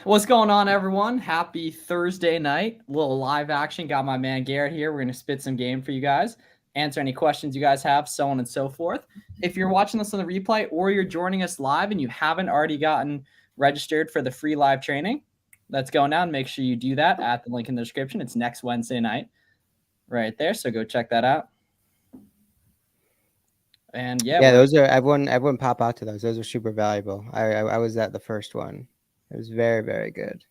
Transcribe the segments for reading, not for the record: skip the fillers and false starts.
What's going on, everyone? Happy Thursday night. A little live action. Got my man Garrett here. We're going to spit some game for you guys, answer any questions you guys have, so on and so forth. If you're watching this on the replay or you're joining us live and you haven't already gotten registered for the free live training that's going down, make sure you do that at the link in the description. It's next Wednesday night right there, so go check that out. And yeah, those are everyone pop out to those. Those are super valuable. I was at the first one. It was very, very good.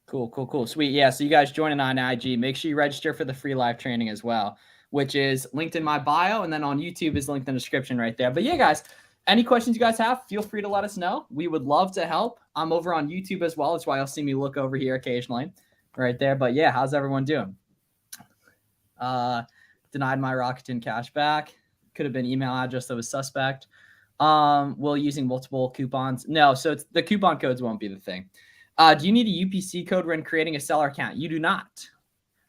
Cool. Sweet. Yeah, so you guys joining on IG, make sure you register for the free live training as well, which is linked in my bio, and then on YouTube is linked in the description right there. But yeah, guys, any questions you guys have, feel free to let us know. We would love to help. I'm over on YouTube as well. That's why you'll see me look over here occasionally right there. But yeah, how's everyone doing? Denied my Rakuten cash back. Could have been email address that was suspect. Will using multiple coupons? No, so it's, the coupon codes won't be the thing. Do you need a UPC code when creating a seller account? You do not.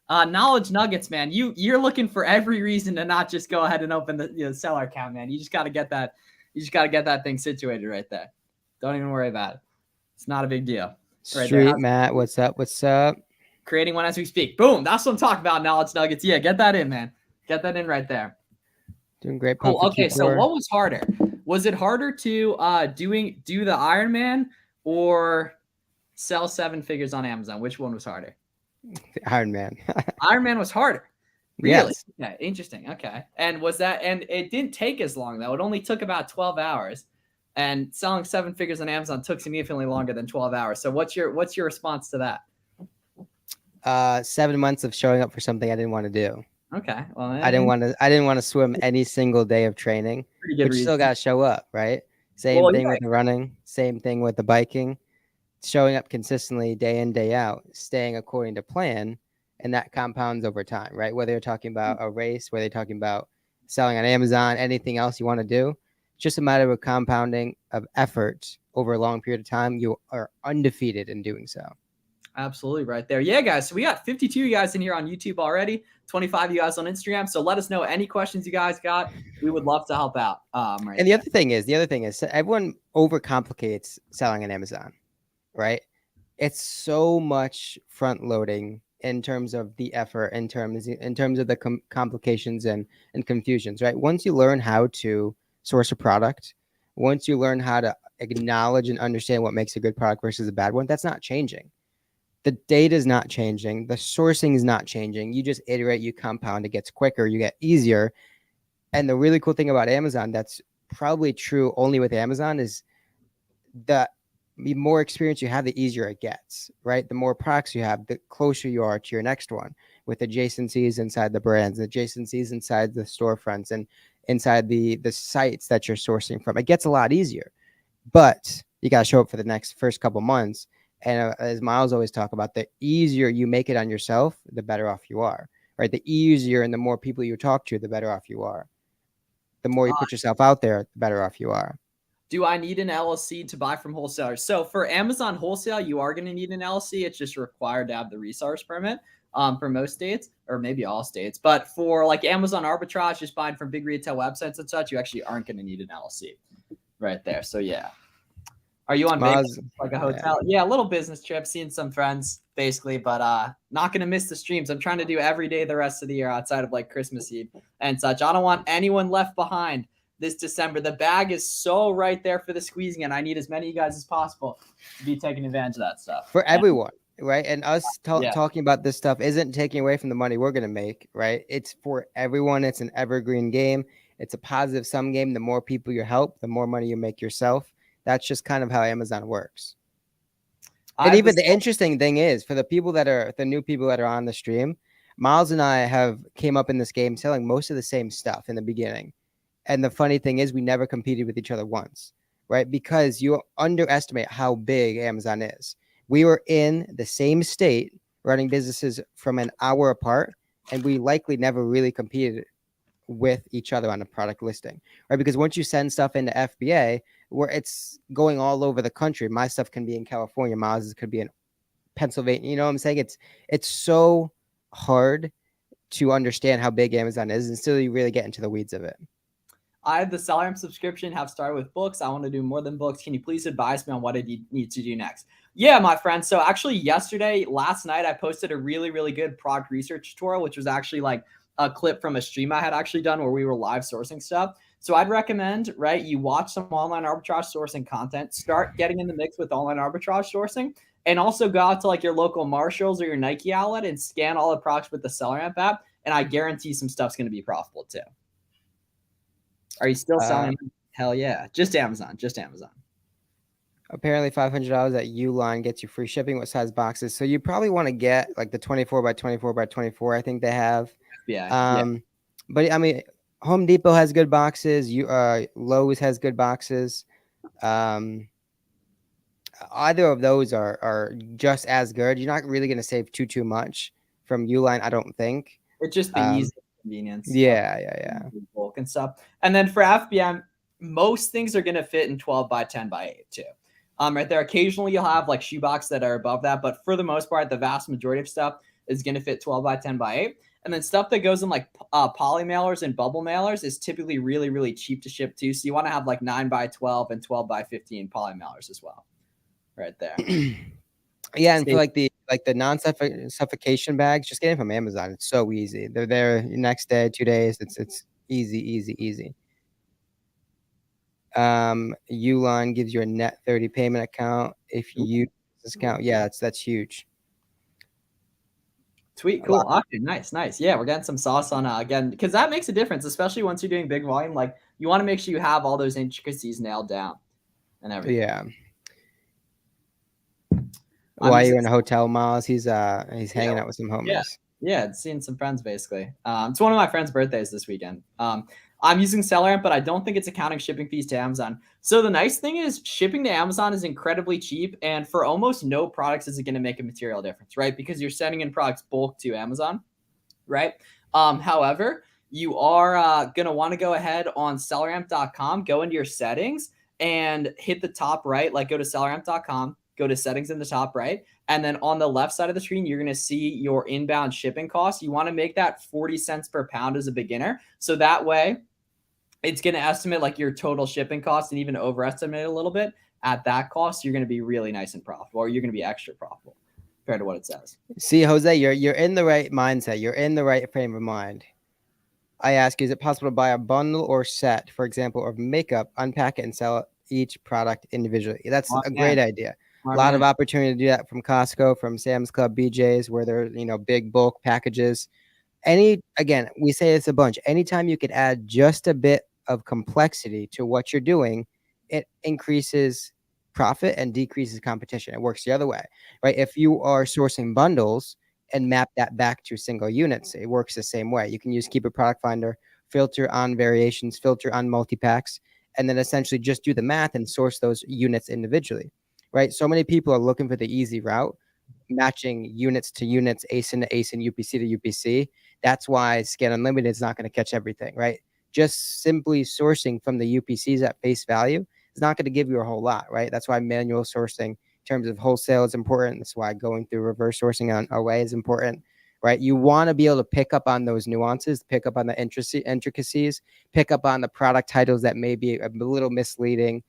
Knowledge nuggets, man. You're looking for every reason to not just go ahead and open the seller account, man. You just got to get that. You just got to get that thing situated right there. Don't even worry about it. It's not a big deal. Right Street there. Matt, what's up? What's up? Creating one as we speak. Boom. That's what I'm talking about. Knowledge nuggets. Yeah, get that in, man. Get that in right there. Doing great. Cool. Okay, so what was harder? Was it harder to do the Iron Man or sell 7 figures on Amazon? Which one was harder? Iron Man. Iron Man was harder. Really? Yes. Yeah, interesting. Okay. And was that, and it didn't take as long though. It only took about 12 hours. And selling 7 figures on Amazon took significantly longer than 12 hours. So what's your response to that? 7 months of showing up for something I didn't want to do. Okay. Well, I didn't want to swim any single day of training, but you still got to show up, right? Same thing with the running, same thing with the biking, showing up consistently day in, day out, staying according to plan, and that compounds over time, right? Whether you're talking about a race, whether you're talking about selling on Amazon, anything else you want to do, it's just a matter of compounding of effort over a long period of time. You are undefeated in doing so. Absolutely right there. Yeah, guys. So we got 52 you guys in here on YouTube already, 25 you guys on Instagram. So let us know any questions you guys got. We would love to help out. Right. And the other thing is everyone overcomplicates selling on Amazon, right? It's so much front loading in terms of the effort, in terms of the complications and confusions, right? Once you learn how to source a product, once you learn how to acknowledge and understand what makes a good product versus a bad one, that's not changing. The data is not changing. The sourcing is not changing. You just iterate, you compound, it gets quicker, you get easier. And the really cool thing about Amazon that's probably true only with Amazon is that the more experience you have, the easier it gets, right? The more products you have, the closer you are to your next one, with adjacencies inside the brands, adjacencies inside the storefronts, and inside the sites that you're sourcing from. It gets a lot easier, but you got to show up for the first couple months. And as Miles always talk about, the easier you make it on yourself, the better off you are, right? The easier and the more people you talk to, the better off you are. The more you put yourself out there, the better off you are. Do I need an LLC to buy from wholesalers? So for Amazon wholesale, you are going to need an LLC. It's just required to have the resource permit for most states, or maybe all states. But for like Amazon arbitrage, just buying from big retail websites and such, you actually aren't going to need an LLC right there. So yeah. Are you on Vegas, like a hotel? Yeah, a little business trip, seeing some friends basically, but not going to miss the streams. I'm trying to do every day the rest of the year outside of like Christmas Eve and such. I don't want anyone left behind this December. The bag is so right there for the squeezing, and I need as many of you guys as possible to be taking advantage of that stuff. For everyone, right? And us talking about this stuff isn't taking away from the money we're going to make, right? It's for everyone. It's an evergreen game. It's a positive sum game. The more people you help, the more money you make yourself. That's just kind of how Amazon works. And even the interesting thing is, for the new people that are on the stream, Miles and I came up in this game selling most of the same stuff in the beginning. And the funny thing is we never competed with each other once, right? Because you underestimate how big Amazon is. We were in the same state running businesses from an hour apart, and we likely never really competed with each other on a product listing, right? Because once you send stuff into FBA, where it's going all over the country, my stuff can be in California, Miles's could be in Pennsylvania. You know what I'm saying? It's so hard to understand how big Amazon is until you really get into the weeds of it. I have the SellerAmp subscription, have started with books. I want to do more than books. Can you please advise me on what I need to do next? Yeah, my friend. So actually last night, I posted a really, really good product research tutorial, which was actually like a clip from a stream I had actually done where we were live sourcing stuff. So I'd recommend, right, you watch some online arbitrage sourcing content, start getting in the mix with online arbitrage sourcing, and also go out to like your local Marshalls or your Nike outlet and scan all the products with the SellerAmp app. And I guarantee some stuff's going to be profitable too. Are you still selling? Hell yeah. Just Amazon. Apparently $500 at Uline gets you free shipping. What size boxes? So you probably want to get like the 24 by 24 by 24. I think they have. Yeah. But I mean, Home Depot has good boxes. Lowe's has good boxes. Either of those are just as good. You're not really going to save too much from Uline, I don't think. It's just the ease and convenience. Yeah. Bulk and stuff. And then for FBM, most things are going to fit in 12 by 10 by 8 too. Right there. Occasionally you'll have like shoebox that are above that, but for the most part, the vast majority of stuff is going to fit 12 by 10 by 8. And then stuff that goes in like poly mailers and bubble mailers is typically really, really cheap to ship too. So you want to have like 9 by 12 and 12 by 15 poly mailers as well. Right there. Yeah, and for like the non-suffocation bags, just get them from Amazon. It's so easy. They're there next day, 2 days. It's easy. Uline gives you a net 30 payment account if you use this account. Yeah, that's huge. Sweet, cool, awesome, nice. Yeah, we're getting some sauce on again, because that makes a difference, especially once you're doing big volume. Like you want to make sure you have all those intricacies nailed down and everything. Yeah. While you're in a hotel, Miles, he's hanging out with some homies. Yeah, seeing some friends basically. It's one of my friends' birthdays this weekend. I'm using SellerAmp, but I don't think it's accounting shipping fees to Amazon. So the nice thing is shipping to Amazon is incredibly cheap, and for almost no products is it going to make a material difference, right? Because you're sending in products bulk to Amazon, right? However, you are going to want to go ahead on selleramp.com, go into your settings, and hit the top right, like go to selleramp.com, go to settings in the top right. And then on the left side of the screen, you're going to see your inbound shipping costs. You want to make that 40 cents per pound as a beginner. So that way it's going to estimate like your total shipping cost and even overestimate a little bit. At that cost, you're going to be really nice and profitable, or you're going to be extra profitable compared to what it says. See, Jose, you're in the right mindset. You're in the right frame of mind. I ask you, is it possible to buy a bundle or set, for example, of makeup, unpack it, and sell each product individually? That's a great idea. A lot of opportunity to do that from Costco, from Sam's Club, BJ's, where they're, big bulk packages. Again, we say this a bunch. Anytime you could add just a bit of complexity to what you're doing, it increases profit and decreases competition. It works the other way, right? If you are sourcing bundles and map that back to single units, it works the same way. You can use Keepa Product Finder, filter on variations, filter on multi-packs, and then essentially just do the math and source those units individually, right? So many people are looking for the easy route, matching units to units, ASIN to ASIN, UPC to UPC. That's why Scan Unlimited is not going to catch everything, right? Just simply sourcing from the UPCs at face value is not going to give you a whole lot, right? That's why manual sourcing in terms of wholesale is important. That's why going through reverse sourcing on OA is important, right? You want to be able to pick up on those nuances, pick up on the intricacies, pick up on the product titles that may be a little misleading,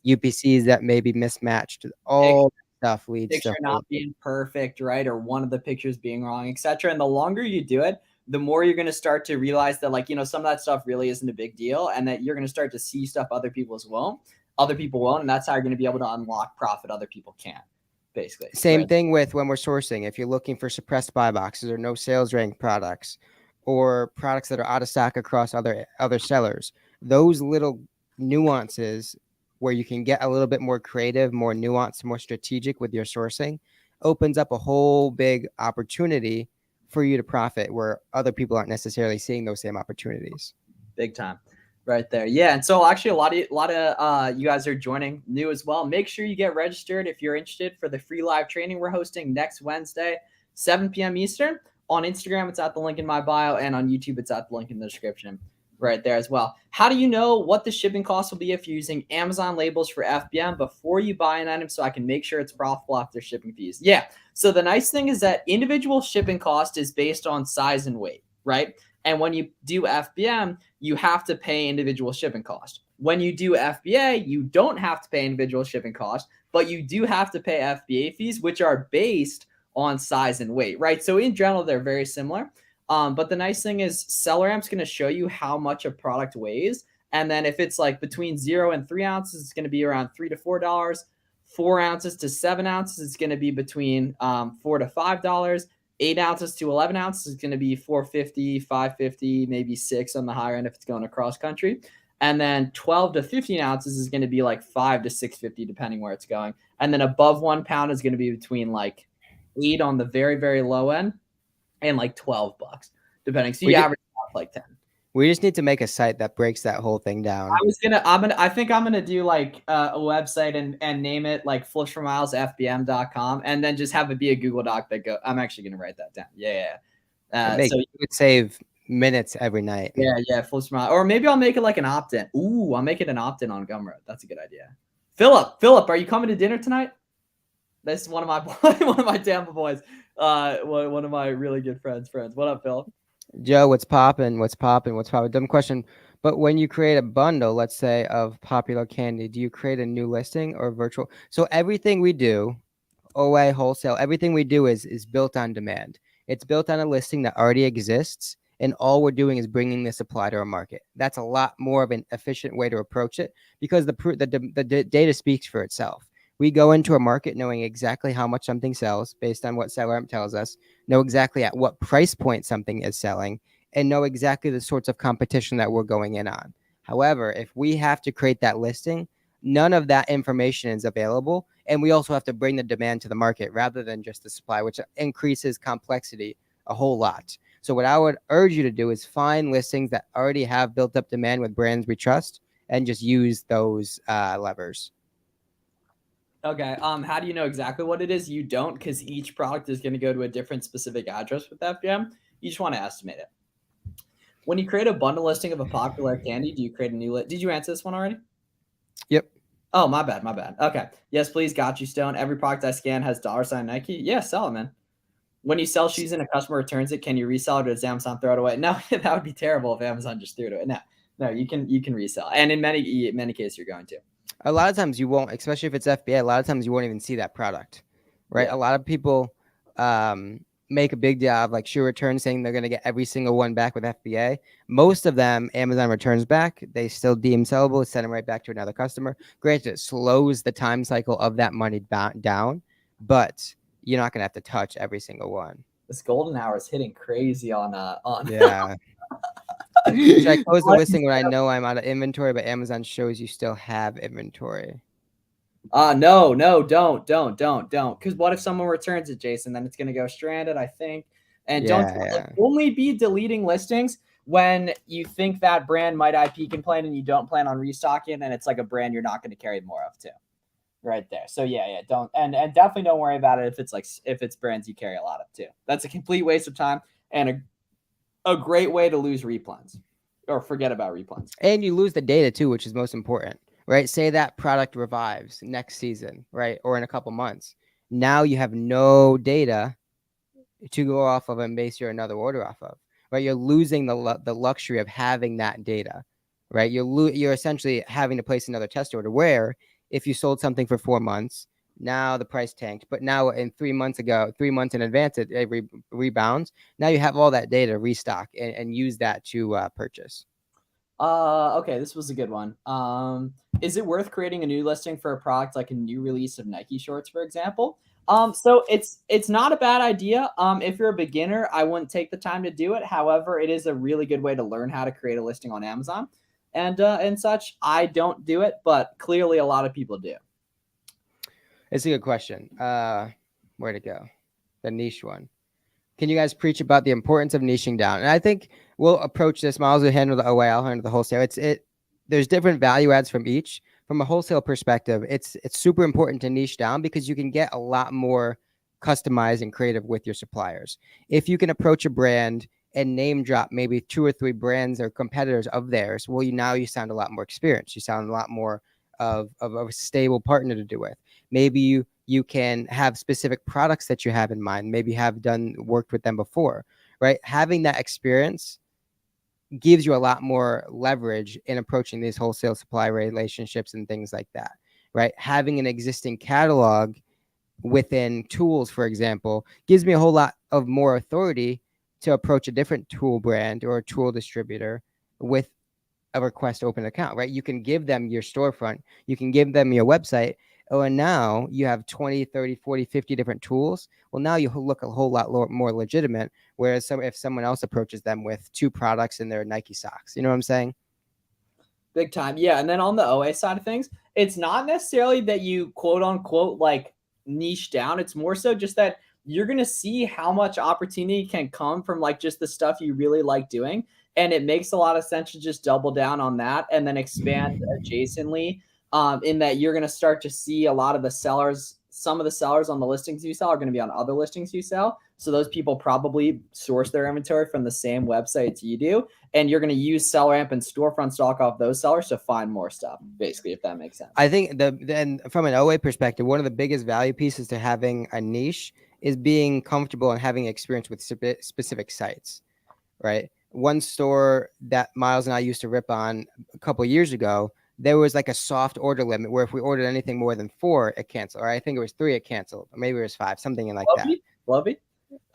UPCs that may be mismatched. All stuff leads to picture not being perfect, right? Or one of the pictures being wrong, etc. And the longer you do it, the more you're going to start to realize that, like, some of that stuff really isn't a big deal, and that you're going to start to see stuff other people won't, and that's how you're going to be able to unlock profit other people can't, basically. Same thing with when we're sourcing. If you're looking for suppressed buy boxes or no sales rank products, or products that are out of stock across other sellers, those little nuances where you can get a little bit more creative, more nuanced, more strategic with your sourcing opens up a whole big opportunity for you to profit where other people aren't necessarily seeing those same opportunities. Big time. Right there. Yeah. And so actually a lot of you guys are joining new as well. Make sure you get registered if you're interested for the free live training we're hosting next Wednesday, 7 p.m. Eastern. On Instagram, it's at the link in my bio, and on YouTube, it's at the link in the description right there as well. How do you know what the shipping cost will be if you're using Amazon labels for FBM before you buy an item, so I can make sure it's profitable after shipping fees? Yeah. So the nice thing is that individual shipping cost is based on size and weight, right? And when you do FBM, you have to pay individual shipping cost. When you do FBA, you don't have to pay individual shipping cost, but you do have to pay FBA fees, which are based on size and weight, right? So in general, they're very similar. But the nice thing is SellerAmp's going to show you how much a product weighs. And then if it's like between 0 and 3 ounces, it's going to be around $3 to $4. 4 ounces to 7 ounces is going to be between $4 to $5. 8 ounces to 11 ounces is going to be $4.50, $5.50, maybe $6 on the higher end if it's going across country. And then 12 to 15 ounces is going to be like $5 to $6.50 depending where it's going. And then above 1 pound is going to be between like 8 on the very, very low end and like $12 depending. So you average out like 10. We just need to make a site that breaks that whole thing down. I think I'm gonna do like a website and name it like flippsformilesfbm.com and then just have it be a Google Doc that go. I'm actually gonna write that down. Yeah. So you would save minutes every night. Yeah, flips for miles. Or maybe I'll make it like an opt-in. Ooh, I'll make it an opt-in on Gumroad. That's a good idea. Philip, are you coming to dinner tonight? This is one of my Tampa boys. One of my really good friends. What up, Philip? Joe, what's popping? Dumb question. But when you create a bundle, let's say of popular candy, do you create a new listing or virtual? So everything we do, OA, wholesale, everything we do is built on demand. It's built on a listing that already exists, and all we're doing is bringing the supply to our market. That's a lot more of an efficient way to approach it because the data speaks for itself. We go into a market knowing exactly how much something sells based on what SellerAmp tells us, know exactly at what price point something is selling, and know exactly the sorts of competition that we're going in on. However, if we have to create that listing, none of that information is available. And we also have to bring the demand to the market rather than just the supply, which increases complexity a whole lot. So what I would urge you to do is find listings that already have built up demand with brands we trust and just use those levers. Okay. How do you know exactly what it is? You don't, because each product is going to go to a different specific address with FBM. You just want to estimate it. When you create a bundle listing of a popular candy, do you create a new list? Did you answer this one already? Yep. Oh, my bad. Okay. Yes, please. Got you, Stone. Every product I scan has $sign Nike. Yeah, sell it, man. When you sell shoes and a customer returns it, can you resell it or does Amazon throw it away? No, that would be terrible if Amazon just threw it away. No, you can resell. And in many cases, you're going to. A lot of times you won't, especially if it's FBA, a lot of times you won't even see that product, right? Yeah. A lot of people make a big deal of like shoe returns saying they're going to get every single one back with FBA. Most of them, Amazon returns back. They still deem sellable, send them right back to another customer. Granted, it slows the time cycle of that money down, but you're not going to have to touch every single one. This golden hour is hitting crazy on. Yeah. Should I close the listing when I know I'm out of inventory, but Amazon shows you still have inventory? No, don't. Because what if someone returns it, Jason? Then it's going to go stranded, I think. And only be deleting listings when you think that brand might IP complain and you don't plan on restocking, and it's like a brand you're not going to carry more of too. Right there. So don't and definitely don't worry about it if it's brands you carry a lot of too. That's a complete waste of time and a great way to lose replens or forget about replens. And you lose the data too, which is most important, right? Say that product revives next season, right? Or in a couple months. Now you have no data to go off of and base your another order off of, right? You're losing the luxury of having that data, right? You're essentially having to place another test order where if you sold something for 4 months, now the price tanked, but now in 3 months in advance, it rebounds. Now you have all that data restock and use that to purchase. Okay, this was a good one. Is it worth creating a new listing for a product like a new release of Nike shorts, for example? So it's not a bad idea. If you're a beginner, I wouldn't take the time to do it. However, it is a really good way to learn how to create a listing on Amazon and such. I don't do it, but clearly a lot of people do. It's a good question. Where'd it go? The niche one. Can you guys preach about the importance of niching down? And I think we'll approach this. Miles will handle the OA, I'll handle the wholesale. There's different value adds from each. From a wholesale perspective, it's super important to niche down because you can get a lot more customized and creative with your suppliers. If you can approach a brand and name drop maybe 2 or 3 brands or competitors of theirs, well, you sound a lot more experienced. You sound a lot more of a stable partner to do with. Maybe you can have specific products that you have in mind. Maybe have worked with them before, right? Having that experience gives you a lot more leverage in approaching these wholesale supply relationships and things like that, right? Having an existing catalog within tools, for example, gives me a whole lot of more authority to approach a different tool brand or a tool distributor with a request to open an account, right? You can give them your storefront, you can give them your website. Oh, and now you have 20, 30, 40, 50 different tools. Well, now you look a whole lot more legitimate. Whereas if someone else approaches them with 2 products in their Nike socks, you know what I'm saying? Big time. Yeah. And then on the OA side of things, it's not necessarily that you quote unquote like niche down. It's more so just that you're going to see how much opportunity can come from like just the stuff you really like doing. And it makes a lot of sense to just double down on that and then expand adjacently, in that you're going to start to see a lot of the sellers, some of the sellers on the listings you sell are going to be on other listings you sell. So those people probably source their inventory from the same websites you do. And you're going to use SellerAmp and storefront stock off those sellers to find more stuff, basically, if that makes sense. I think then from an OA perspective, one of the biggest value pieces to having a niche is being comfortable and having experience with specific sites, right? One store that Miles and I used to rip on a couple of years ago, there was like a soft order limit where if we ordered anything more than 4, it canceled. Or I think it was 3, it canceled. Or maybe it was 5, something like that. Lovey?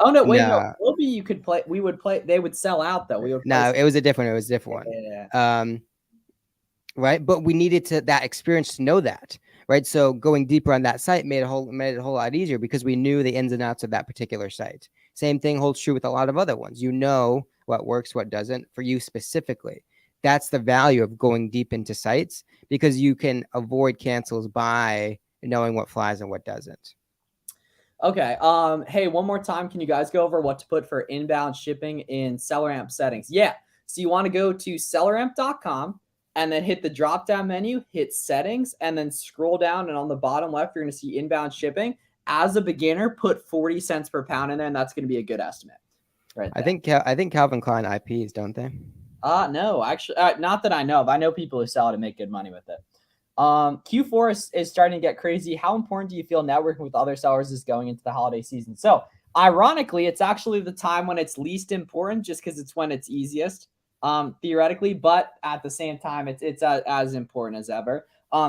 Oh no, wait, no. No, Lovey you could play. We would play. They would sell out though. We would. no, it was a different one. Yeah. Right, but we needed that experience to know that, right? So going deeper on that site made it a whole lot easier because we knew the ins and outs of that particular site. Same thing holds true with a lot of other ones. You know what works, what doesn't for you specifically. That's the value of going deep into sites because you can avoid cancels by knowing what flies and what doesn't. Okay. Hey, one more time, can you guys go over what to put for inbound shipping in SellerAmp settings? Yeah. So you want to go to selleramp.com and then hit the drop down menu, hit settings, and then scroll down. And on the bottom left, you're going to see inbound shipping. As a beginner, put 40 cents per pound in there, and that's going to be a good estimate. Right. There. I think Calvin Klein IPs, don't they? No, actually, not that I know of. I know people who sell it and make good money with it. Q4 is starting to get crazy. How important do you feel networking with other sellers is going into the holiday season? So ironically, it's actually the time when it's least important just because it's when it's easiest, theoretically, but at the same time, it's as important as ever.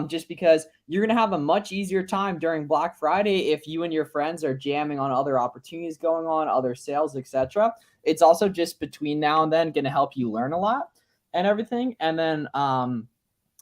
Just because you're going to have a much easier time during Black Friday if you and your friends are jamming on other opportunities going on, other sales, etc. It's also just between now and then going to help you learn a lot and everything. And then,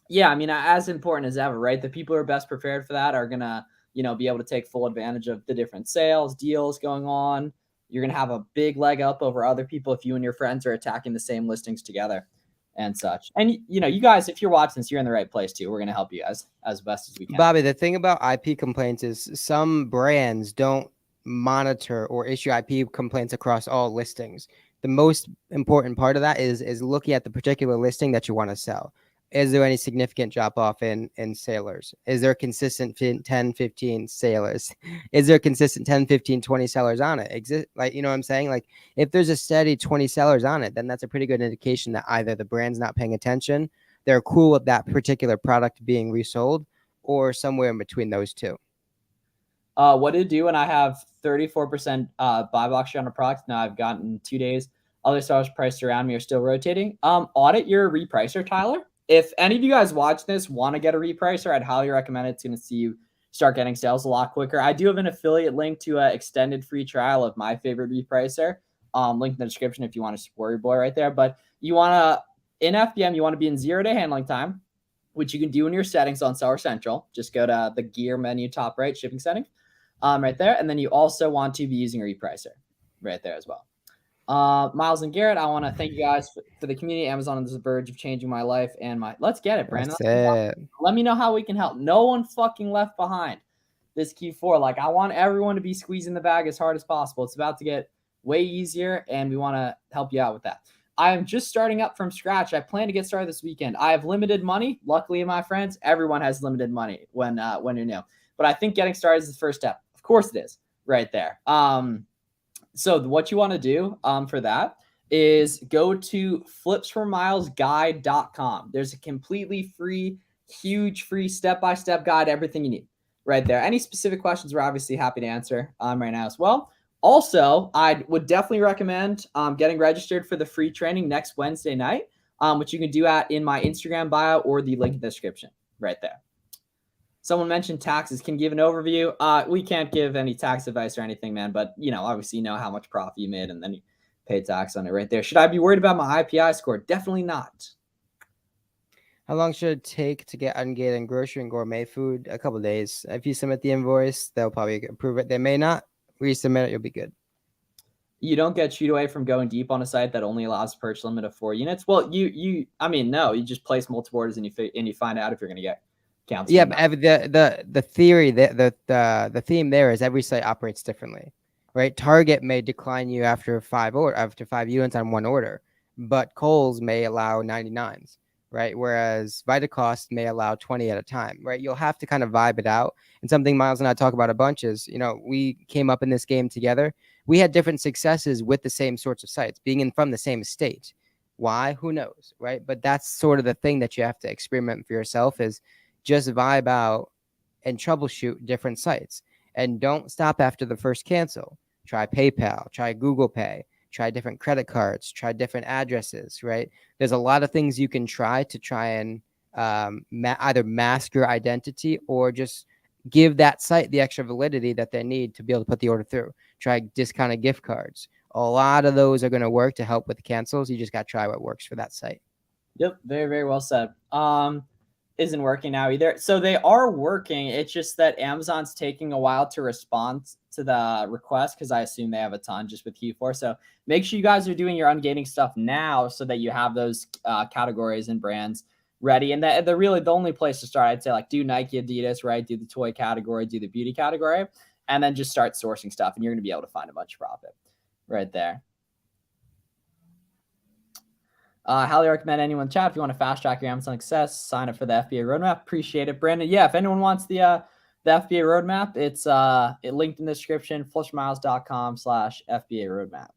yeah, I mean, as important as ever, right? The people who are best prepared for that are going to, be able to take full advantage of the different sales, deals going on. You're going to have a big leg up over other people if you and your friends are attacking the same listings together and such. And, you guys, if you're watching this, you're in the right place too. We're going to help you as best as we can. Bobby, the thing about IP complaints is some brands don't monitor or issue IP complaints across all listings. The most important part of that is looking at the particular listing that you want to sell. Is there any significant drop off in sailors? Is there consistent 10, 15 sailors? Is there consistent 10, 15, 20 sellers on it? Like, you know what I'm saying? Like if there's a steady 20 sellers on it, then that's a pretty good indication that either the brand's not paying attention, they're cool with that particular product being resold, or somewhere in between those two. What did it do when I have 34% buy box share on a product? Now I've gotten 2 days. Other sellers priced around me are still rotating. Audit your repricer, Tyler. If any of you guys watch this want to get a repricer, I'd highly recommend it. It's going to see you start getting sales a lot quicker. I do have an affiliate link to an extended free trial of my favorite repricer. Link in the description if you want to support your boy right there. But you want to, in FBM, you want to be in 0-day handling time, which you can do in your settings on Seller Central. Just go to the gear menu, top right, shipping settings, right there. And then you also want to be using a repricer right there as well. Miles and Garrett, I want to thank you guys for the community. Amazon is the verge of changing my life and let's get it, Brandon. Let me know how we can help. No one fucking left behind this Q4. Like I want everyone to be squeezing the bag as hard as possible. It's about to get way easier and we want to help you out with that. I am just starting up from scratch. I plan to get started this weekend. I have limited money. Luckily, my friends, everyone has limited money when you're new. But I think getting started is the first step. Of course it is right there. So what you want to do for that is go to flipsformilesguide.com. There's a completely free, huge free step-by-step guide, everything you need right there. Any specific questions, we're obviously happy to answer right now as well. Also, I would definitely recommend getting registered for the free training next Wednesday night, which you can do in my Instagram bio or the link in the description right there. Someone mentioned taxes. Can give an overview. We can't give any tax advice or anything, man. But obviously, you know how much profit you made, and then you pay tax on it right there. Should I be worried about my IPI score? Definitely not. How long should it take to get Ungaining grocery and gourmet food? A couple days. If you submit the invoice, they'll probably approve it. They may not. Resubmit it, you'll be good. You don't get cheat away from going deep on a site that only allows a purchase limit of 4 units. Well, no, you just place multiple orders and you find out if you're going to get counts. Yeah, but the theory, the theme there is every site operates differently, right? Target may decline you after 5 units on one order, but Kohl's may allow 99s, right? Whereas Vitacost may allow 20 at a time, right? You'll have to kind of vibe it out. And something Miles and I talk about a bunch is, we came up in this game together. We had different successes with the same sorts of sites, being from the same state. Why? Who knows, right? But that's sort of the thing that you have to experiment for yourself is just vibe out and troubleshoot different sites. And don't stop after the first cancel. Try PayPal, try Google Pay, try different credit cards, try different addresses, right? There's a lot of things you can try and either mask your identity or just give that site the extra validity that they need to be able to put the order through. Try discounted gift cards. A lot of those are going to work to help with the cancels. You just got to try what works for that site. Yep, very, very well said. Isn't working now either. So they are working. It's just that Amazon's taking a while to respond to the request because I assume they have a ton just with Q4. So make sure you guys are doing your Ungaining stuff now so that you have those categories and brands ready. And they're really the only place to start. I'd say do Nike, Adidas, right? Do the toy category, do the beauty category, and then just start sourcing stuff. And you're going to be able to find a bunch of profit right there. Highly recommend anyone in chat if you want to fast track your Amazon success. Sign up for the FBA Roadmap. Appreciate it, Brandon. Yeah, if anyone wants the FBA Roadmap, it's linked in the description. flipsmiles.com/FBA Roadmap.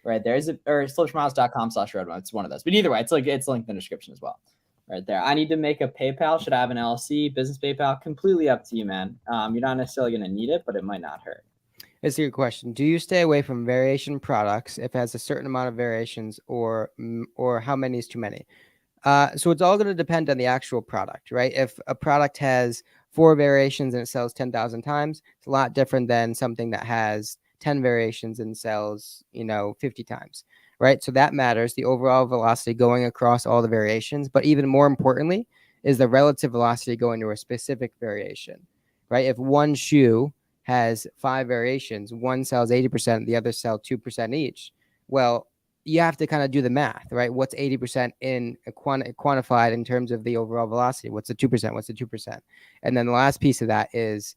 Right there is it, or flipsmiles.com/roadmap. It's one of those, but either way, it's linked in the description as well. Right there. I need to make a PayPal. Should I have an LLC, business PayPal? Completely up to you, man. You're not necessarily going to need it, but it might not hurt. That's a good question. Do you stay away from variation products if it has a certain amount of variations or how many is too many? So it's all going to depend on the actual product, right? If a product has 4 variations and it sells 10,000 times, it's a lot different than something that has 10 variations and sells, 50 times, right? So that matters, the overall velocity going across all the variations. But even more importantly is the relative velocity going to a specific variation, right? If one shoe has 5 variations, one sells 80%, the other sell 2% each. Well, you have to kind of do the math, right? What's 80% in quantified in terms of the overall velocity? What's the 2%? What's the 2%? And then the last piece of that is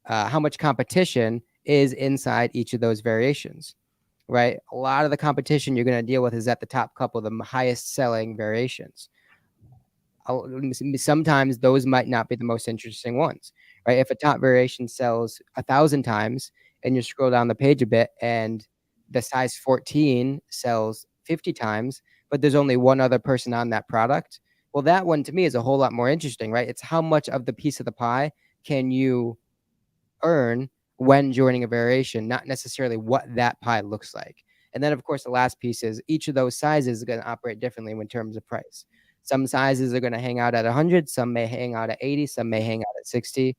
how much competition is inside each of those variations, right? A lot of the competition you're going to deal with is at the top couple of the highest selling variations. Sometimes those might not be the most interesting ones, right? If a top variation sells 1,000 times and you scroll down the page a bit and the size 14 sells 50 times, but there's only one other person on that product, well, that one to me is a whole lot more interesting, right? It's how much of the piece of the pie can you earn when joining a variation, not necessarily what that pie looks like. And then, of course, the last piece is each of those sizes is going to operate differently in terms of price. Some sizes are going to hang out at 100, some may hang out at 80, some may hang out at 60.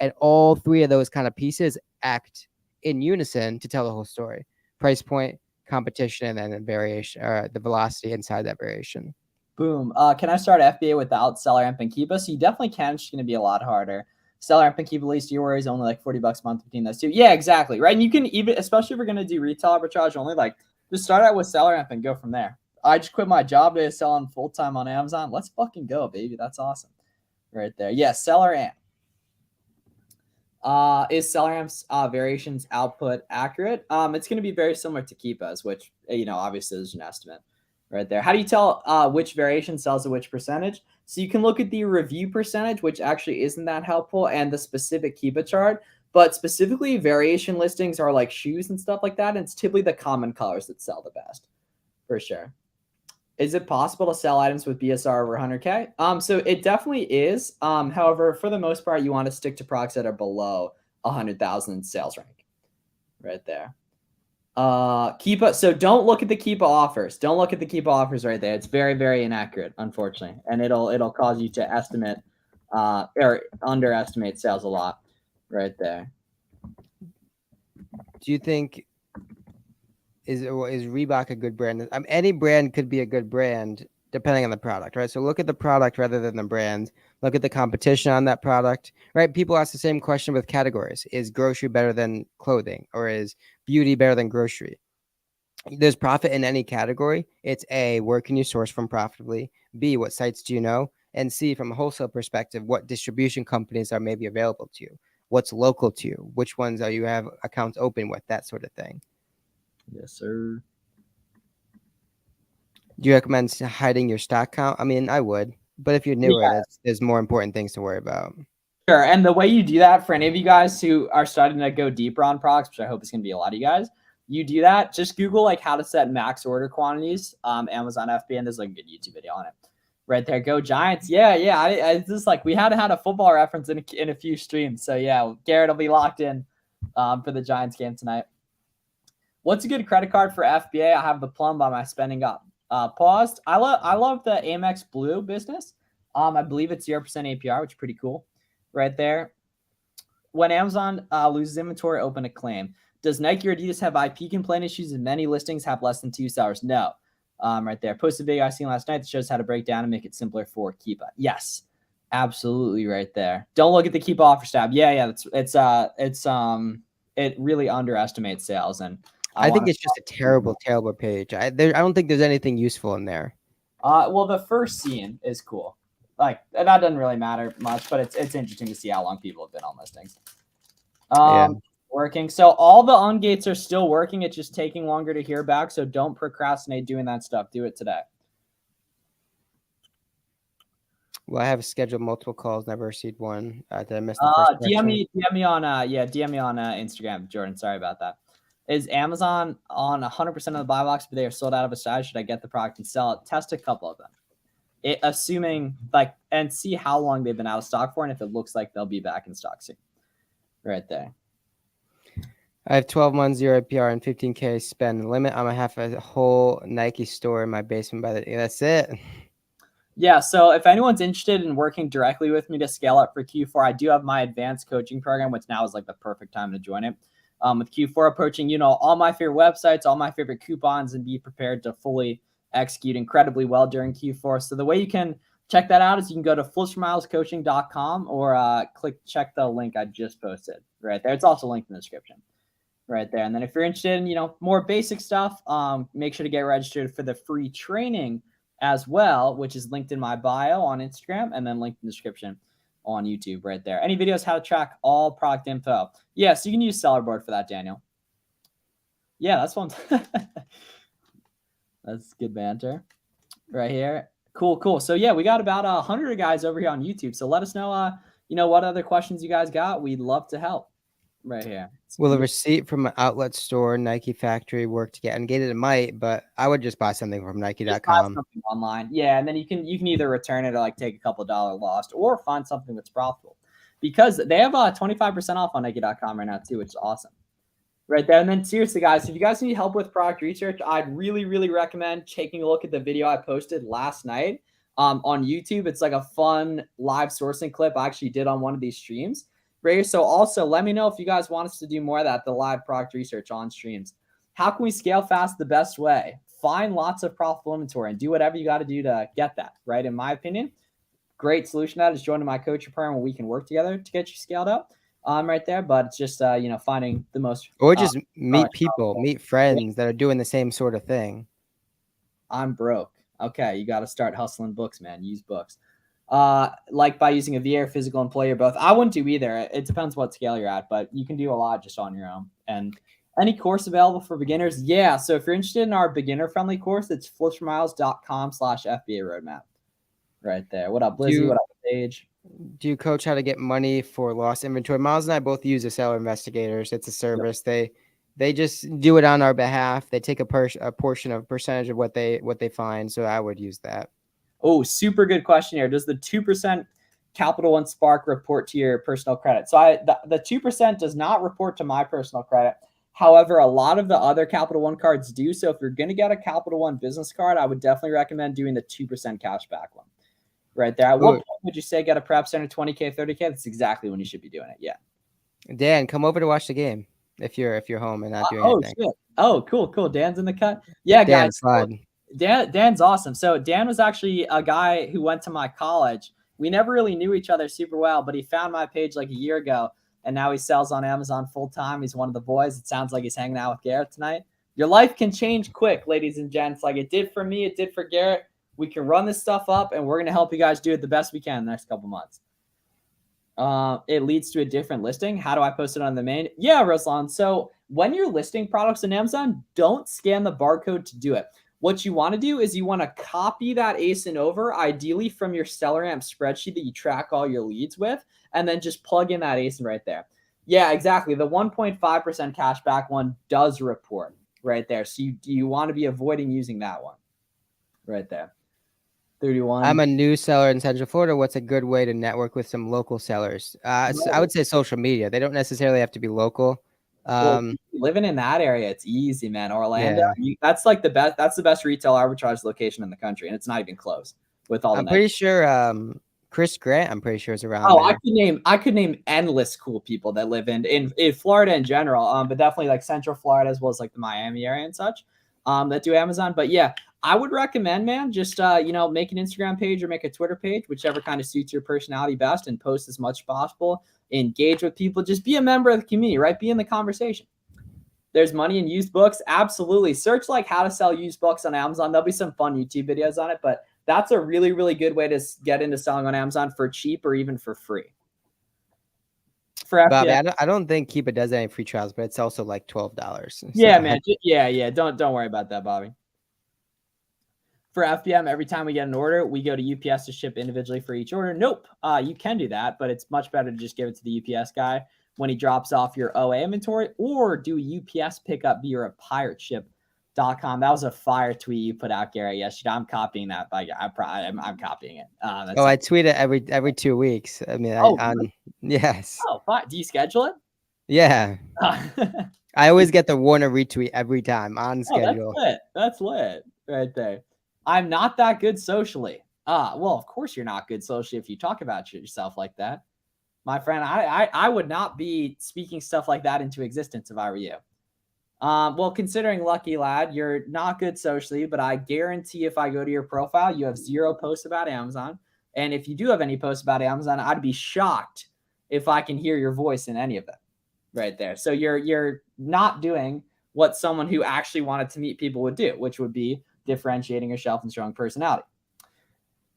And all 3 of those kind of pieces act in unison to tell the whole story. Price point, competition, and then variation, or the velocity inside that variation. Boom. Can I start FBA without SellerAmp and Keepa? So you definitely can. It's just going to be a lot harder. SellerAmp and Keepa, at least your worries only like $40 a month between those two. Yeah, exactly. Right. And you can even, especially if we're going to do retail arbitrage only, just start out with SellerAmp and go from there. I just quit my job to sell on full time on Amazon. Let's fucking go, baby. That's awesome. Right there. Yeah, SellerAmp. Is SellerAmp's variations output accurate? It's going to be very similar to Keepa's, which obviously is an estimate right there. How do you tell which variation sells at which percentage? So you can look at the review percentage, which actually isn't that helpful, and the specific Keepa chart. But specifically, variation listings are like shoes and stuff like that, and it's typically the common colors that sell the best, for sure. Is it possible to sell items with BSR over 100K? So it definitely is. However, for the most part, you want to stick to products that are below 100,000 sales rank. right there. Keepa. So don't look at the Keepa offers. Don't look at the Keepa offers right there. It's very, very inaccurate, unfortunately, and it'll cause you to estimate or underestimate sales a lot, right there. Do you think is Reebok a good brand? Any brand could be a good brand depending on the product, right? So look at the product rather than the brand. Look at the competition on that product, right? People ask the same question with categories. Is grocery better than clothing, or is beauty better than grocery? There's profit in any category. It's A, where can you source from profitably? B, what sites do you know? And C, from a wholesale perspective, what distribution companies are maybe available to you? What's local to you? Which ones are you have accounts open with? That sort of thing. Yes, sir. Do you recommend hiding your stock count? I mean, I would, but if you're newer, there's more important things to worry about. Sure. And the way you do that, for any of you guys who are starting to go deeper on products, which I hope is going to be a lot of you guys, you do that. Just Google like how to set max order quantities. Amazon FBA, and there's like a good YouTube video on it. Right there, go Giants! Yeah. I just like we had a football reference in a few streams. So yeah, Garrett will be locked in for the Giants game tonight. What's a good credit card for FBA? I have the Plum by my spending up. Paused. I love the Amex Blue business. I believe it's 0% APR, which is pretty cool. Right there. When Amazon loses inventory, open a claim. Does Nike or Adidas have IP complaint issues and many listings have less than 2 stars? No. Right there. Posted a video I seen last night that shows how to break down and make it simpler for Keepa. Yes, absolutely. Right there. Don't look at the Keepa Offers tab. Yeah. It really underestimates sales, and I think it's just a terrible page. I don't think there's anything useful in there. Well, the first scene is cool. Like that doesn't really matter much, but it's interesting to see how long people have been on listings. Working. So all the ungates are still working. It's just taking longer to hear back. So don't procrastinate doing that stuff. Do it today. Well, I have scheduled multiple calls, never received one. Did I miss the first DM me on Instagram, Jordan. Sorry about that. Is Amazon on 100% of the buy box, but they are sold out of a size? Should I get the product and sell it? Test a couple of them. Assuming and see how long they've been out of stock for, and if it looks like they'll be back in stock soon. Right there. I have 12 months, 0 APR, and 15K spend limit. I'm gonna have a whole Nike store in my basement that's it. Yeah, so if anyone's interested in working directly with me to scale up for Q4, I do have my advanced coaching program, which now is like the perfect time to join it. With Q4 approaching, all my favorite websites, all my favorite coupons, and be prepared to fully execute incredibly well during Q4. So the way you can check that out is you can go to flipsmilescoaching.com or check the link I just posted right there. It's also linked in the description right there. And then if you're interested in, more basic stuff, make sure to get registered for the free training as well, which is linked in my bio on Instagram and then linked in the description on YouTube right there. Any videos how to track all product info. Yeah, so you can use Sellerboard for that, Daniel. Yeah, that's fun. That's good banter right here. Cool. So yeah, we got about 100 guys over here on YouTube. So let us know, what other questions you guys got. We'd love to help right here. Will a receipt from an outlet store, Nike factory work to get ungated? It might, but I would just buy something from Nike.com. Something online. Yeah, and then you can either return it or take a couple of $1 lost or find something that's profitable. Because they have 25% off on Nike.com right now too, which is awesome. Right there. And then seriously, guys, if you guys need help with product research, I'd really, really recommend taking a look at the video I posted last night on YouTube. It's like a fun live sourcing clip I actually did on one of these streams. Right here. So also let me know if you guys want us to do more of that, the live product research on streams. How can we scale fast the best way? Find lots of profitable inventory and do whatever you got to do to get that, right? In my opinion, great solution to that is joining my coaching program where we can work together to get you scaled up. Right there, but it's just finding the most, or just meet people, meet friends that are doing the same sort of thing. I'm broke. Okay, you got to start hustling books, man. Use books. Like by using a VA or physical employee or both. I wouldn't do either. It depends what scale you're at, but you can do a lot just on your own. And any course available for beginners? Yeah. So if you're interested in our beginner friendly course, it's flipsformiles.com/FBA Roadmap. Right there. What up, Lizzie? What up, Paige? Do you coach how to get money for lost inventory? Miles and I both use the Seller Investigators. It's a service. Yep. They just do it on our behalf. They take a portion of percentage of what they find. So I would use that. Oh, super good question here. Does the 2% Capital One Spark report to your personal credit? So the 2% does not report to my personal credit. However, a lot of the other Capital One cards do. So if you're going to get a Capital One business card, I would definitely recommend doing the 2% cash back one right there. At what point would you say get a prep center 20K, 30K? That's exactly when you should be doing it. Yeah. Dan, come over to watch the game if you're home and not doing Oh, anything. shit. Oh, cool. Dan's in the cut. Yeah, Dan, guys. So Dan's awesome. So Dan was actually a guy who went to my college. We never really knew each other super well, but he found my page like a year ago, and now he sells on Amazon full time. He's one of the boys. It sounds like he's hanging out with Garrett tonight. Your life can change quick, ladies and gents. Like it did for me, it did for Garrett. We can run this stuff up, and we're going to help you guys do it the best we can in the next couple months. It leads to a different listing. How do I post it on the main? Yeah, Ruslan. So when you're listing products on Amazon, don't scan the barcode to do it. What you want to do is you want to copy that ASIN over, ideally from your SellerAmp spreadsheet that you track all your leads with, and then just plug in that ASIN right there. Yeah, exactly. The 1.5% cashback one does report right there. So you want to be avoiding using that one right there. 31. I'm a new seller in Central Florida. What's a good way to network with some local sellers? So I would say social media. They don't necessarily have to be local. Well, living in that area, it's easy, man. Orlando, that's like the best. That's the best retail arbitrage location in the country, and it's not even close with all. I'm pretty sure Chris Grant. I'm pretty sure is around. Oh, there. I could name endless cool people that live in Florida in general. But definitely like Central Florida as well as like the Miami area and such. That do Amazon. But yeah, I would recommend, man, just make an Instagram page or make a Twitter page, whichever kind of suits your personality best, and post as much as possible. Engage with people. Just be a member of the community, right? Be in the conversation. There's money in used books. Absolutely. Search like how to sell used books on Amazon. There'll be some fun YouTube videos on it, but that's a really, really good way to get into selling on Amazon for cheap or even for free. For FBA, Bobby, I don't think Keepa does any free trials, but it's also like $12. So. Yeah, man. Yeah. Don't worry about that, Bobby. For FBM, every time we get an order, we go to UPS to ship individually for each order. Nope. You can do that, but it's much better to just give it to the UPS guy when he drops off your OA inventory, or do a UPS pickup via a pirateship.com. That was a fire tweet you put out, Gary, yesterday. I'm copying that. I'm copying it. I tweet it every 2 weeks. I mean, yes. Oh, fine. Do you schedule it? Yeah. I always get the Warner retweet every time on schedule. That's lit right there. I'm not that good socially. Well, of course you're not good socially if you talk about yourself like that. My friend, I would not be speaking stuff like that into existence if I were you. Well, considering Lucky Lad, you're not good socially, but I guarantee if I go to your profile, you have 0 posts about Amazon. And if you do have any posts about Amazon, I'd be shocked if I can hear your voice in any of them right there. So you're not doing what someone who actually wanted to meet people would do, which would be differentiating yourself and showing personality.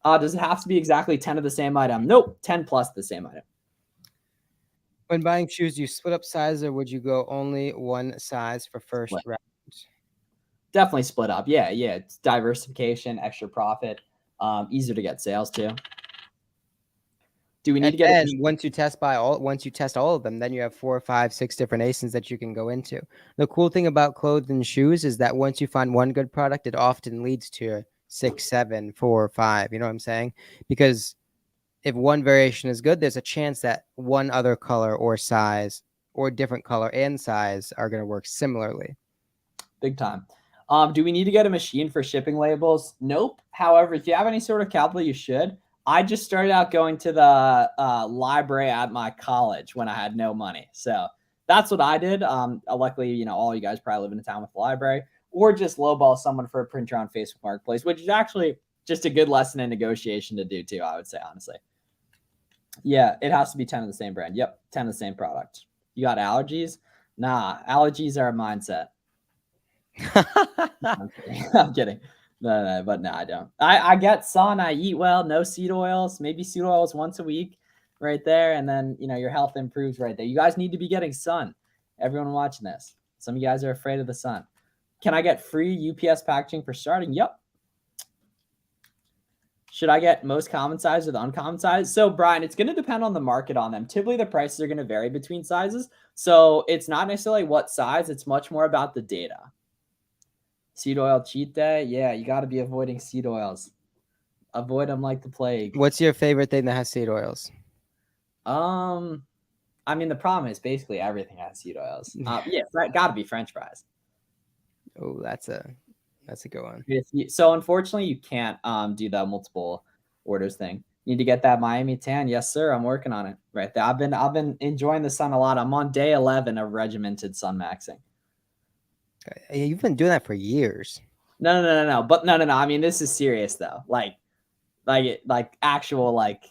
Does it have to be exactly 10 of the same item? Nope, 10 plus the same item. When buying shoes, do you split up size, or would you go only one size for first round? Definitely split up. Yeah. It's diversification, extra profit, easier to get sales too. Do we need to get once you test all of them, then you have 4, 5, 6 different ASINs that you can go into. The cool thing about clothes and shoes is that once you find one good product, it often leads to 6, 7, 4, 5. You know what I'm saying? Because if one variation is good, there's a chance that one other color or size or different color and size are going to work similarly. Big time. Do we need to get a machine for shipping labels? Nope. However, if you have any sort of capital, you should. I just started out going to the library at my college when I had no money. So that's what I did. Luckily, all you guys probably live in a town with a library, or just lowball someone for a printer on Facebook Marketplace, which is actually just a good lesson in negotiation to do too, I would say, honestly. Yeah, it has to be 10 of the same brand. Yep, 10 of the same product. You got allergies? Nah, allergies are a mindset. I'm kidding. No, but no, I don't. I get sun. I eat well. No seed oils. Maybe seed oils once a week, right there, and then your health improves right there. You guys need to be getting sun. Everyone watching this. Some of you guys are afraid of the sun. Can I get free UPS packaging for starting? Yep. Should I get most common size or the uncommon size? So, Brian, it's going to depend on the market on them. Typically, the prices are going to vary between sizes. So it's not necessarily what size. It's much more about the data. Seed oil cheat day. Yeah, you got to be avoiding seed oils. Avoid them like the plague. What's your favorite thing that has seed oils? I I mean, the problem is basically everything has seed oils. Yeah, got to be French fries. Oh, that's a good one. So unfortunately, you can't do the multiple orders thing. You need to get that Miami tan. Yes, sir. I'm working on it right there. I've been enjoying the sun a lot. I'm on day 11 of regimented sun maxing. You've been doing that for years. No. But no. I mean, this is serious though. Like actual like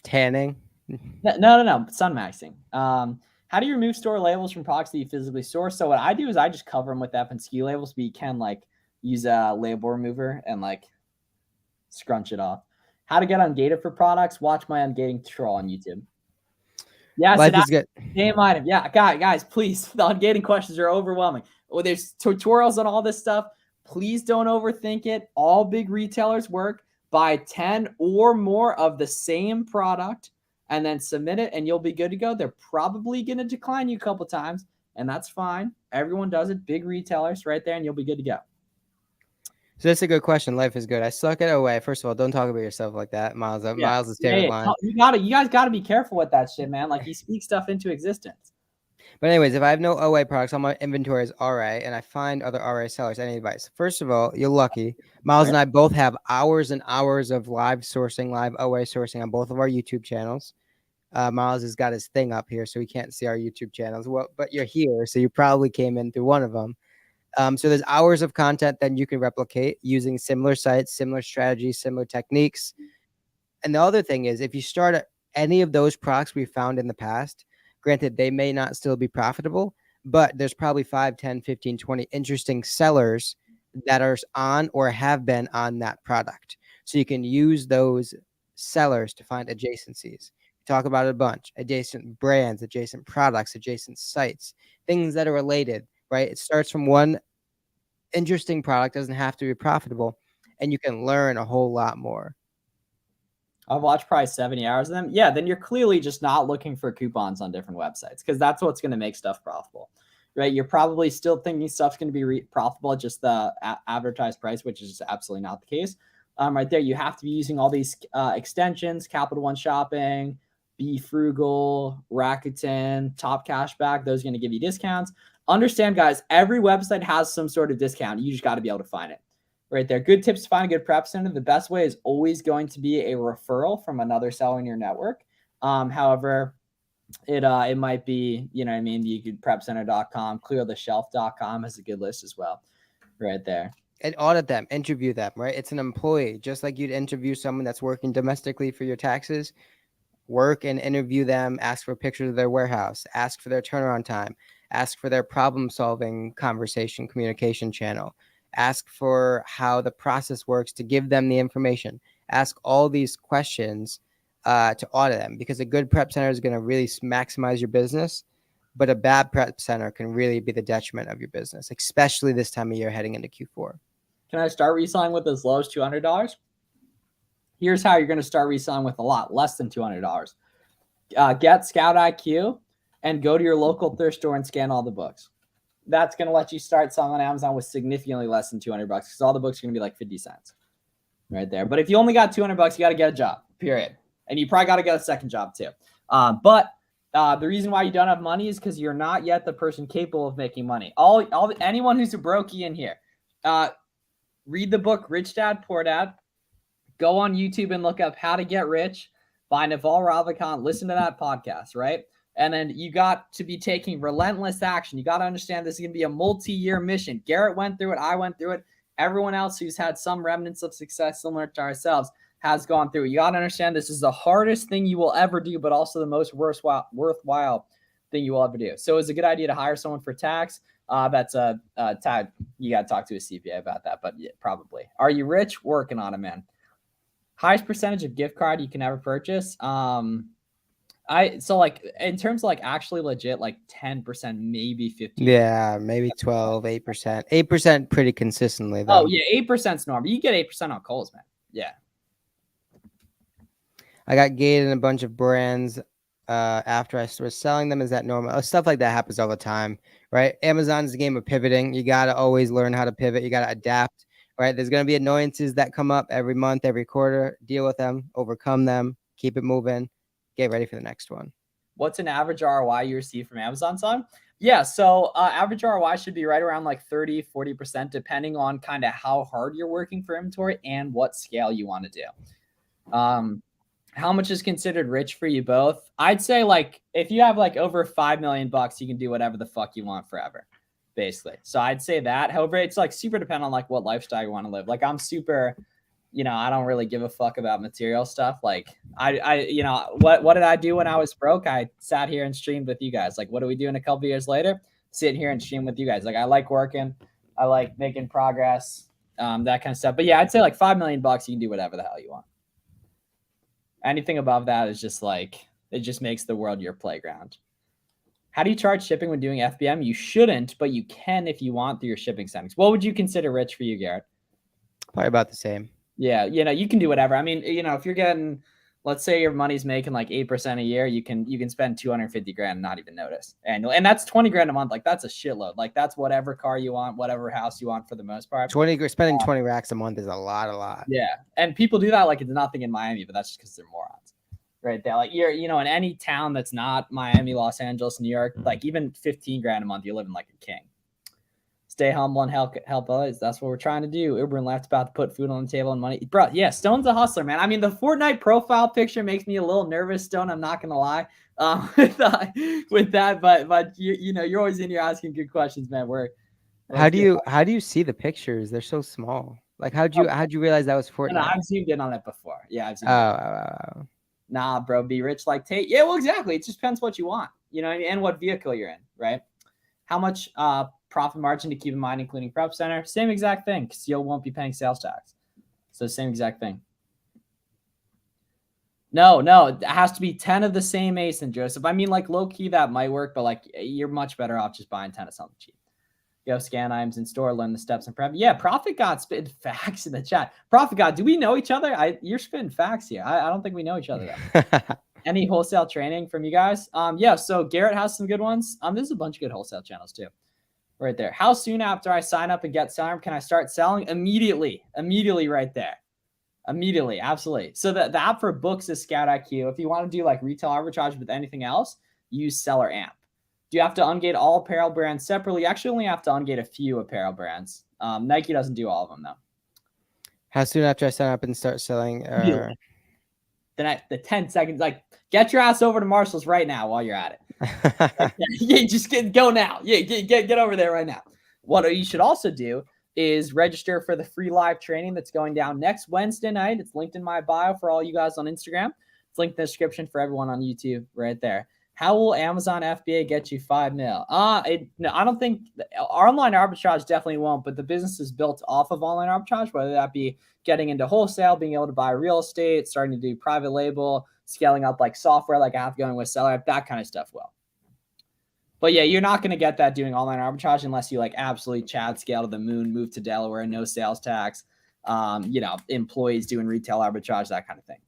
tanning. No. Sun maxing. How do you remove store labels from products that you physically source? So what I do is I just cover them with FNSKU labels, but you can like use a label remover and like scrunch it off. How to get ungated for products? Watch my ungating tutorial on YouTube. Yes, Life is good. Same item. Yeah, guys, please. The ungating questions are overwhelming. Well, there's tutorials on all this stuff. Please don't overthink it. All big retailers work. Buy 10 or more of the same product and then submit it, and you'll be good to go. They're probably going to decline you a couple times, and that's fine. Everyone does it. Big retailers right there, and you'll be good to go. So that's a good question. Life is good. I suck at OA. First of all, don't talk about yourself like that, Miles. Yeah. Miles' favorite line. You guys gotta be careful with that shit, man. Like you speak stuff into existence. But anyways, if I have no OA products, all my inventory is RA, and I find other RA sellers, any advice? First of all, you're lucky. Miles and I both have hours and hours of live sourcing, live OA sourcing on both of our YouTube channels. Miles has got his thing up here, so he can't see our YouTube channels. Well, but you're here, so you probably came in through one of them. So there's hours of content that you can replicate using similar sites, similar strategies, similar techniques. And the other thing is, if you start at any of those products we found in the past, granted, they may not still be profitable, but there's probably 5, 10, 15, 20 interesting sellers that are on or have been on that product. So you can use those sellers to find adjacencies. Talk about it a bunch: adjacent brands, adjacent products, adjacent sites, things that are related, right? It starts from one interesting product, doesn't have to be profitable, and you can learn a whole lot more. I've watched probably 70 hours of them. Yeah, then you're clearly just not looking for coupons on different websites because that's what's going to make stuff profitable, right? You're probably still thinking stuff's going to be profitable at just the advertised price, which is absolutely not the case. Right there, you have to be using all these extensions: Capital One Shopping, Be Frugal, Rakuten, Top Cashback. Those are going to give you discounts. Understand, guys, every website has some sort of discount. You just got to be able to find it. Right there. Good tips to find a good prep center. The best way is always going to be a referral from another seller in your network. However, it might be, you know what I mean? You could prepcenter.com, cleartheshelf.com has a good list as well. Right there. And audit them, interview them, right? It's an employee, just like you'd interview someone that's working domestically for your taxes. Work and interview them, ask for pictures of their warehouse, ask for their turnaround time, ask for their problem-solving conversation, communication channel. Ask for how the process works to give them the information. Ask all these questions to audit them, because a good prep center is going to really maximize your business, but a bad prep center can really be the detriment of your business, especially this time of year heading into Q4. Can I start reselling with as low as $200? Here's how you're going to start reselling with a lot less than $200. Get Scout IQ and go to your local thrift store and scan all the books. That's going to let you start selling on Amazon with significantly less than $200 because all the books are going to be like 50 cents right there. But if you only got $200, you got to get a job, period. And you probably got to get a second job too. But the reason why you don't have money is because you're not yet the person capable of making money. Anyone who's a brokey in here, read the book Rich Dad, Poor Dad. Go on YouTube and look up How to Get Rich by Naval Ravikant. Listen to that podcast, right? And then you got to be taking relentless action. You got to understand this is going to be a multi-year mission. Garrett went through it. I went through it. Everyone else who's had some remnants of success similar to ourselves has gone through it. You got to understand this is the hardest thing you will ever do, but also the most worthwhile thing you will ever do. So it's a good idea to hire someone for tax. That's a tag. You got to talk to a CPA about that, but yeah, probably. Are you rich? Working on it, man. Highest percentage of gift card you can ever purchase. So like in terms of like actually legit, like 10%, maybe 15%. Yeah, maybe 12, 8%. 8% pretty consistently though. Oh yeah, 8%'s normal. You get 8% on Kohl's, man. Yeah. I got gated in a bunch of brands after I started selling them. Is that normal? Stuff like that happens all the time, right? Amazon's a game of pivoting. You got to always learn how to pivot. You got to adapt, right? There's going to be annoyances that come up every month, every quarter. Deal with them, overcome them, keep it moving, get ready for the next one. What's an average ROI you receive from Amazon selling? Yeah, so average ROI should be right around like 30-40%, depending on kind of how hard you're working for inventory and what scale you want to do. How much is considered rich for you both? I'd say like if you have like over $5 million, you can do whatever the fuck you want forever, basically. So I'd say that. However, it's like super dependent on like what lifestyle you want to live. Like I'm super, I don't really give a fuck about material stuff. Like what did I do when I was broke? I sat here and streamed with you guys. Like, what do we do in a couple years later? Sit here and stream with you guys. Like, I like working. I like making progress, that kind of stuff. But yeah, I'd say like $5 million, you can do whatever the hell you want. Anything above that is just like, it just makes the world your playground. How do you charge shipping when doing FBM? You shouldn't, but you can if you want through your shipping settings. What would you consider rich for you, Garrett? Probably about the same. Yeah, you can do whatever. I mean, if you're getting, let's say your money's making like 8% a year, you can spend 250 grand and not even notice annually. And that's 20 grand a month. Like that's a shitload. Like that's whatever car you want, whatever house you want for the most part. Spending 20 racks a month is a lot. Yeah. And people do that like it's nothing in Miami, but that's just because they're morons. Right there. Like you're, in any town that's not Miami, Los Angeles, New York, like even 15 grand a month, you're living like a king. Stay humble and help others. That's what we're trying to do. Uber and Left's about to put food on the table and money. Bro, yeah, Stone's a hustler, man. I mean, the Fortnite profile picture makes me a little nervous, Stone. I'm not gonna lie with that, but you're always in here asking good questions, man. How do you see the pictures? They're so small. Like how'd you realize that was Fortnite? No, I've zoomed in on it before. Yeah, I've zoomed in. Nah, bro, be rich like Tate. Yeah, well, exactly. It just depends what you want, and what vehicle you're in, right? How much profit margin to keep in mind, including prep center? Same exact thing, because you won't be paying sales tax. So same exact thing. No, it has to be 10 of the same ASIN, Joseph. I mean, like low key that might work, but like you're much better off just buying 10 of something cheap. Go scan items in store, learn the steps in prep. Yeah, Profit God spitting facts in the chat. Profit God, do we know each other? You're spitting facts here. I don't think we know each other though. Any wholesale training from you guys? Yeah, so Garrett has some good ones. There's a bunch of good wholesale channels too. Right there. How soon after I sign up and get selling can I start selling? Immediately right there. Immediately, absolutely. So the app for books is Scout IQ. If you want to do like retail arbitrage with anything else, use Seller Amp. Do you have to ungate all apparel brands separately? You actually only have to ungate a few apparel brands. Nike doesn't do all of them though. How soon after I sign up and start selling? The 10 seconds, like get your ass over to Marshall's right now while you're at it. Yeah, just go now. Yeah, get over there right now. What you should also do is register for the free live training that's going down next Wednesday night. It's linked in my bio for all you guys on Instagram. It's linked in the description for everyone on YouTube right there. How will Amazon FBA get you 5 mil? No, I don't think online arbitrage definitely won't, but the business is built off of online arbitrage, whether that be getting into wholesale, being able to buy real estate, starting to do private label, scaling up like software, like I have going with Seller, that kind of stuff will. But yeah, you're not going to get that doing online arbitrage unless you like absolutely Chad scale to the moon, move to Delaware, no sales tax, employees doing retail arbitrage, that kind of thing.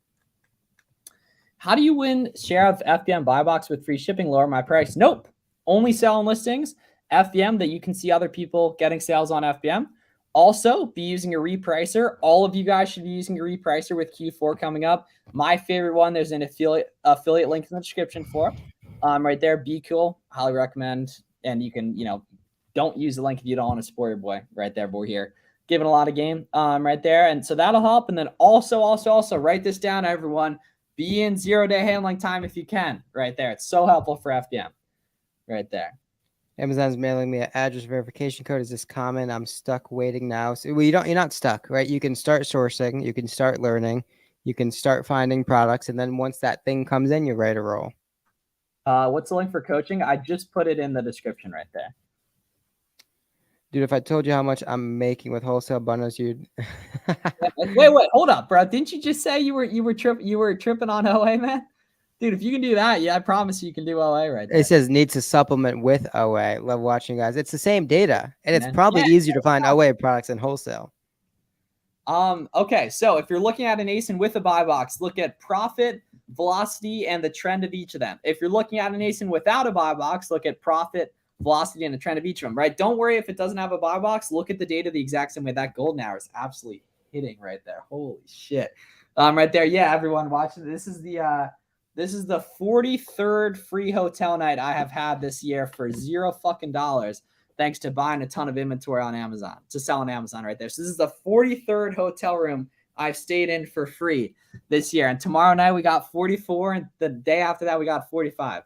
How do you win share of FBM buy box with free shipping? Lower my price? Nope. Only sell on listings. FBM that you can see other people getting sales on FBM. Also, be using a repricer. All of you guys should be using a repricer with Q4 coming up. My favorite one, there's an affiliate link in the description for. Right there, be cool. Highly recommend. And you can, don't use the link if you don't want to support your boy. Right there, but we're here giving a lot of game right there. And so that'll help. And then also write this down, everyone. Be in 0-day handling time if you can. Right there. It's so helpful for FBM. Right there. Amazon's mailing me an address verification code. Is this common? I'm stuck waiting now. So, well, you're not stuck, right? You can start sourcing. You can start learning. You can start finding products. And then once that thing comes in, you're ready to roll. What's the link for coaching? I just put it in the description right there. Dude, if I told you how much I'm making with wholesale bundles, you'd wait, hold up, bro. Didn't you just say you were tripping on OA, man? Dude, if you can do that, yeah, I promise you can do OA right there. It says need to supplement with OA. Love watching you guys. It's the same data, and it's probably easier to find OA products than wholesale. Okay, so if you're looking at an ASIN with a buy box, look at profit, velocity, and the trend of each of them. If you're looking at an ASIN without a buy box, look at profit, velocity, and the trend of each of them, right? Don't worry if it doesn't have a buy box. Look at the data the exact same way. That golden hour is absolutely hitting right there. Holy shit. Right there. Yeah, everyone watching. This is the This is the 43rd free hotel night I have had this year for $0 fucking dollars, thanks to buying a ton of inventory on Amazon, to sell on Amazon right there. So this is the 43rd hotel room I've stayed in for free this year. And tomorrow night we got 44, and the day after that we got 45.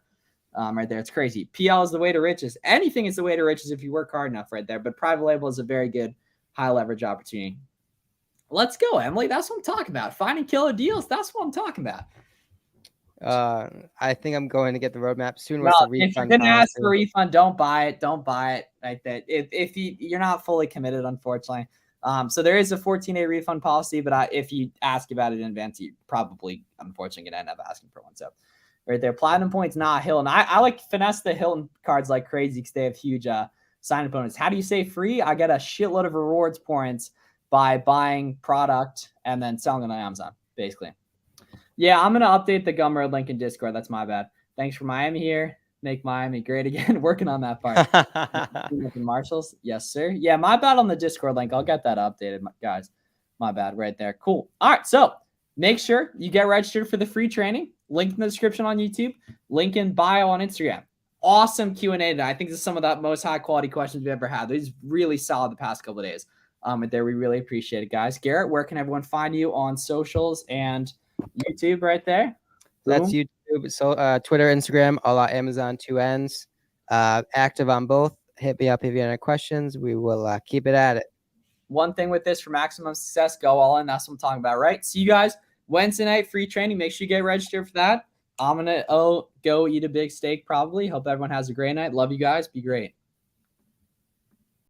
Right there. It's crazy. PL is the way to riches. Anything is the way to riches if you work hard enough right there. But private label is a very good high leverage opportunity. Let's go, Emily. That's what I'm talking about. Finding killer deals. That's what I'm talking about. I think I'm going to get the roadmap soon. Well, With the if you're refund gonna ask for a policy. refund, don't buy it. Don't buy it. Like that. If you're not fully committed, unfortunately. So there is a 14-day refund policy, but if you ask about it in advance, you probably, unfortunately, gonna end up asking for one. So right there, platinum points, not Hilton. I like finesse the Hilton cards like crazy because they have huge sign-up bonus. How do you say free? I get a shitload of rewards points by buying product and then selling it on Amazon, basically. Yeah, I'm gonna update the Gumroad link in Discord. That's my bad. Thanks for Miami here. Make Miami great again. Working on that part. Marshalls, yes, sir. Yeah, my bad on the Discord link. I'll get that updated, guys. My bad, right there. Cool. All right, so make sure you get registered for the free training. Link in the description on YouTube. Link in bio on Instagram. Awesome Q&A today. I think this is some of the most high quality questions we've ever had. These really solid the past couple of days. And there we really appreciate it, guys. Garrett, where can everyone find you on socials and YouTube right there? That's YouTube. So Twitter, Instagram, all our Amazon 2 N's. Active on both. Hit me up if you have any questions. We will keep it at it. One thing with this for maximum success, go all in. That's what I'm talking about, right? See you guys Wednesday night, free training. Make sure you get registered for that. I'm going to go eat a big steak probably. Hope everyone has a great night. Love you guys. Be great.